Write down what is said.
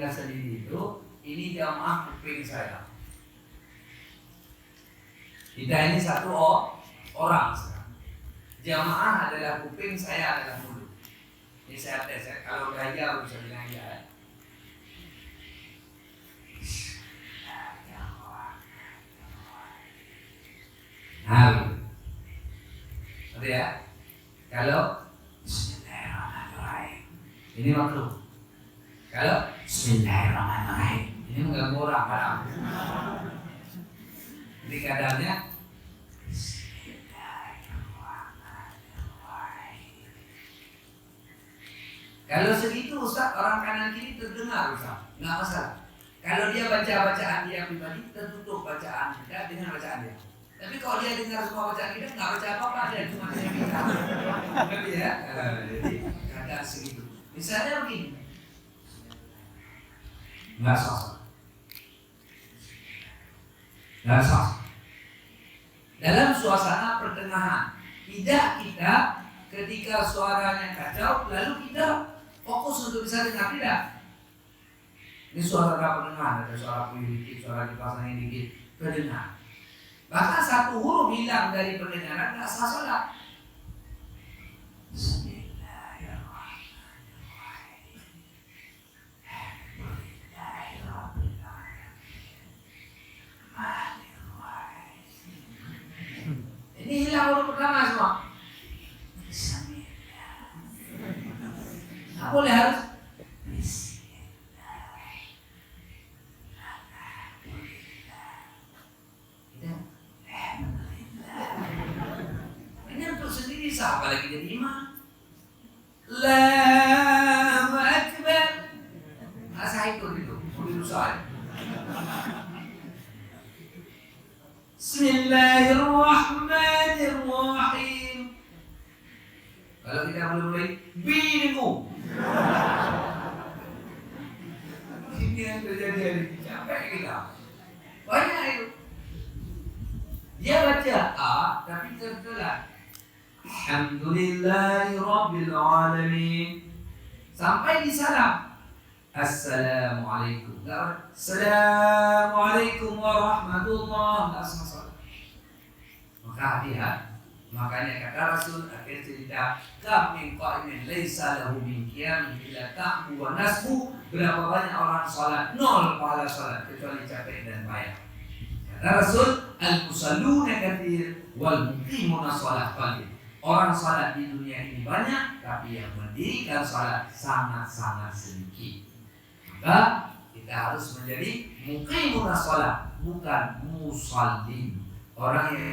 tinggal sendiri itu, ini jamaah kuping saya. Kita ini satu orang sekarang. Jamaah adalah kuping, saya adalah mulut. Ini saya tes ya. Kalau udah iya bisa bilang iya. Nah, ada ya. Kalau Bismillahirrahmanirrahim, ini makruh. Kalau Bismillahirrahmanirrahim, ini mengganggu orang kadang. Jadi kadarnya Bismillahirrahmanirrahim. Kalau segitu Ustaz, orang kanan kiri terdengar Ustaz, nggak masalah. Kalau dia baca bacaan dia pribadi, tertutup bacaan kita dengan bacaan dia. Tapi kalau dia dengar semua bacaan kita, nggak baca apa-apa, dia cuma dengar kita. Tapi ya, jadi kadar segitu. Misalnya begini, nggak sah. Nggak sah. Dalam suasana pertengahan, tidak kita ketika suaranya kacau, lalu kita fokus untuk bisa dengar, tidak. Ini suara pertengahan, ada suara kuih dikit, suara dipasangin dikit, terdengar. Bahkan satu huruf hilang dari pendengaran, nggak sah salat. Ini hilang huruf pertama semua. Nggak boleh, harus apalagi jadi imam. Allahu Akbar. Masa itu berusaha. Bismillahirrahmanirrahim. Kalau kita mulai bingung. Ini yang terjadi hari ini, capek kita. Banyak itu. Dia baca A tapi tertelan. Alhamdulillahi Rabbil Alamin. Sampai di salam, Assalamualaikum. Assalamualaikum warahmatullahi wabarakatuh. Maka hati-hati. Makanya kata Rasul akhir cerita, kam min qa'imin laisa lahu min qiyam illa ta'bu wa nasbu. Berapa banyak orang salat, nol pahala salat kecuali capek dan payah. Kata Rasul, al-musalluna katsir wal muqimuna shalah qalil. Orang salat di dunia ini banyak, tapi yang mendirikan salat sangat-sangat sedikit. Maka kita harus menjadi muqimuna shalah, bukan musallin. Orang yang